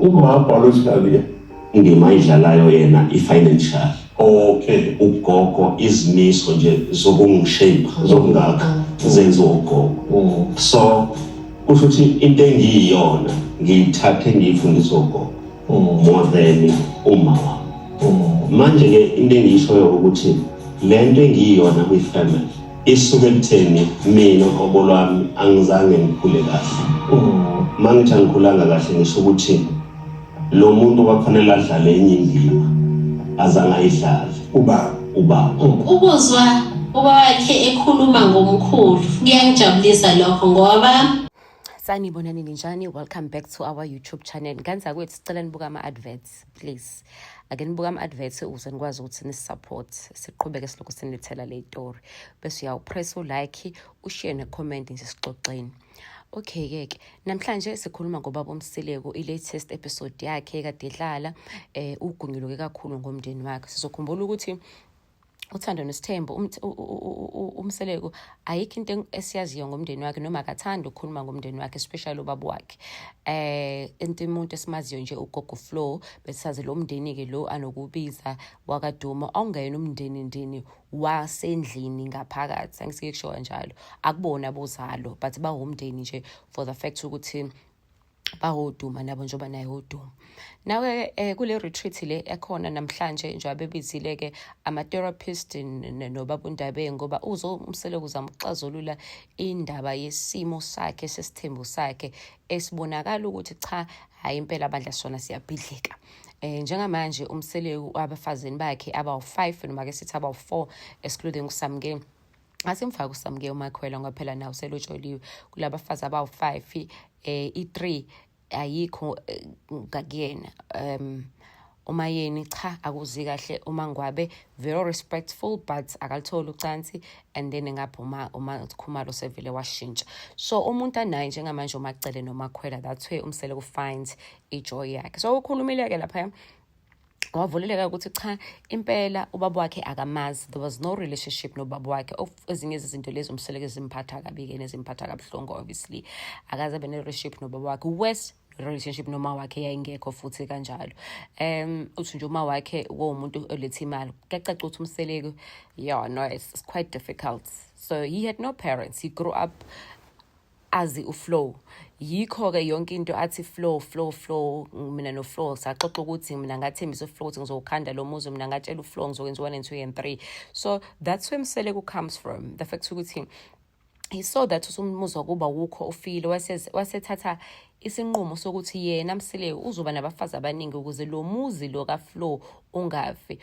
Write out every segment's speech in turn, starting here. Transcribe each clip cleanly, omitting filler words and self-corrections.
Uma biologically indima idlalayo yena i-financial. Okay. Ugogo izimiso nje zokungishape zokungakha zenziwa ugogo. So kusho ukuthi into engiyiyona ngiyithathe ngiyifundisa ugogo more than uma wami. Manje ke into engiyishoyo ukuthi lento engiyiyona kwi-family isuke ekutheni mina ugogo lwami angizange ngikhule kahle. Mangithi angikhulanga kahle ngisho ukuthi lo muntu kwafanele adlale enye indima azange ayidlale ubaba. Ukuzwa uba wakhe ekhuluma ngomkhulu kuyangijabulisa lokho ngoba sanibonani ninjani. Welcome back to our YouTube channel. Nganza kwethu sicela nibuka ama-adverts please. Ake nibuka ama-adverts ukuze nikwazi ukuthi nisupport siqhubeke silokhu sinithela le story. Bese uyawupress u-like, ushare ne-comment nje sixoxeni. Okay ke namhlanje sikhuluma ngobaba uMsileko i-latest episode yakhe kade edlala ugungiloke kakhulu ngomndeni wakhe. Sizokhumbula ukuthi uThando noSithembu uMsileko ayikho into esiyaziyo ngomndeni wakhe noma akathanda ukukhuluma ngomndeni wakhe especially ubaba wakhe. Into umuntu esimaziyo nje uGogo Flow besazi lo mndeni ke lo anokubiza wakaduma awungena umndeni wasendlini ngaphakathi. Angisike kusho kanjalo akubona abozalo but bawumndeni nje for the fact ukuthi bahoduma nabo njoba naye hoduma. Nawe kule retreat le ekhona namhlanje njengoba bebizile ke ama therapist nobaba uNdabe ngoba uMsileko uzama ukuxazulula indaba yesimo sakhe sesithembu sakhe esibonakala ukuthi cha hayi impela abadla sona siyabhidlika. Njengamanje uMsileko abafazini bakhe abawu5 noma ke sithi abawu4 excluding uSamke. Asimfaka uSamke uMakhwela ngoba phela nawo selojoliwe kulabafazi abawu5 i3 ayikho ngakuyena. Umayeni cha akuzi kahle uMangwabe very respectful but akalitholi ucansi and then ngapha uma Khumalo sevele washintsha. So umuntu anaye njengamanje uMacele noMakhwela that's where uMsileko finds ijoy yakhe. So ukhulumile ke lapha wavuleleka ukuthi cha impela ubaba wakhe akamazi. There was no relationship nobaba wakhe. Ezinye izinto lezi uMsileko ezimphatha kabi ke nezimphatha kabuhlungu obviously akaze bene relationship nobaba wakhe. West relationship noma wakhe yayingekho futhi kanjalo. Uthi nje uma wakhe womuntu olethe imali kuyacaca ukuthi uMsileko no it's quite difficult. So he had no parents. He grew up as uFlow. Yikho ke yonke into athi flow mina no Flow saxoxa ukuthi mina ngathembisa uFlow ukuthi ngizokhanda lo muzi mina ngatshela uFlow ngizokwenza 1 and 2 and 3. So that's where Mseleko comes from. The fact ukuthi he saw that umuzi wakuba wukho ufile wasethatha isinqumo sokuthi yena Msileko uzoba nabafazi abaningi ukuze lo muzi lo kaFlow ungafi.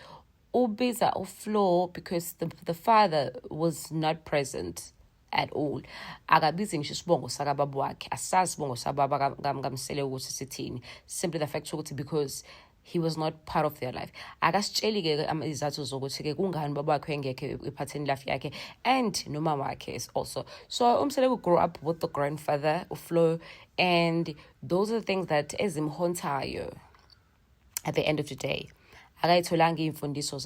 Ubiza uFlow because the father was not present at all. Akabizi ngisho isibongo sakababa wakhe asazi isibongo sababa kaMsileko ukuthi sithini. Simply the fact ukuthi because he was not part of their life. Akasitsheli ke izathu zokuthi ke kungani baba wakhe engekho ephatheni life yakhe and noma wakhe is also. So uMsileko grew up with the grandfather uFlow and those are the things that ezimhontayo at the end of the day. Akayitholanga imfundiso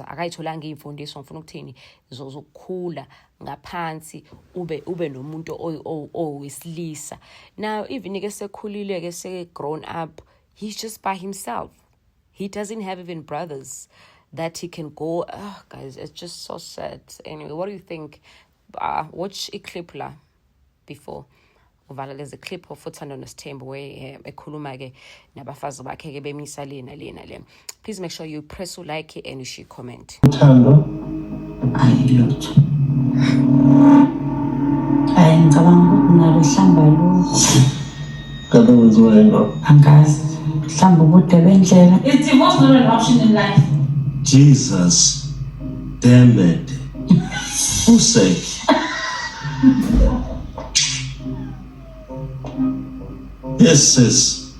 akayitholanga imfundiso ngifuna ukuthini zokukhula ngaphansi ube nomuntu owesilisa. Now even ke sekhulile ke se grown up he's just by himself. He doesn't have even brothers that he can go. Guys, it's just so sad. Anyway, what do you think? Watch a clip la before. There's a clip of Uthando noSithembu where ekhuluma ke nabafazi bakhe ke bemisa lena. Please make sure you press like and you share comment. Uthando ayilutho ngicabanga ukuthi nalo hlamba lo kade wenziwa yini angazi hlamba ubude bendlela. it's not an option in life. Jesus damn it. Who say? Yes, sis.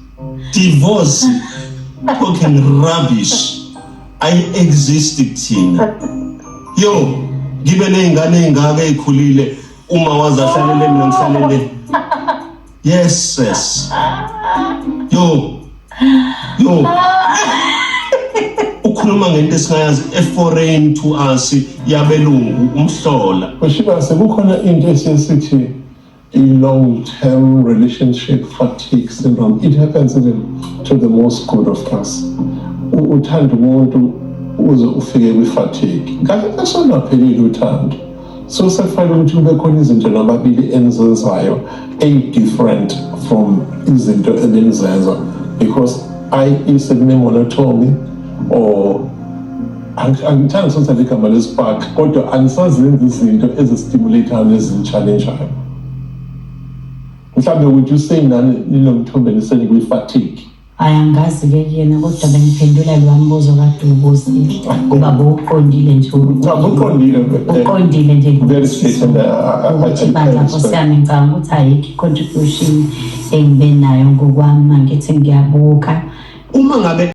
Divorce. Talking rubbish. I exist thina. Yo, give nengane engaka ekhulile uma wazahlalele mina ngihlalele. Yes, sis. Yo. Ukhuluma ngento esingayazi foreign to us yabelungu umhlola. Kushiba sekukhona into esisithi long-term relationship fatigue syndrome. It happens even to the most good of us. Uthanda umuntu uze ufike kwi-fatigue. Kahle kasonaphelile uthando. So sekufanele ukuthi kube khona izinto nababili enizenzayo different from izinto ebenizenza, because isekunengonotomy or angithandi sokuthi igama lespark, kodwa anisazenza izinto ezistimulate-ayo ezintshalentshayo. Mhlawumbe would you say nani ninomthombe niseni kwi-fatigue? Angazi-ke kuyena kodwa bengiphendula lo mbuzo kade ubuzile ngoba bowuqondile nje uqondile nje Very straight and ukuthi bandla Nkosi yami ngicabanga ukuthi ayikho i-contribution engibe nayo ngokwami mangithi ngiyabuka Uma ngabe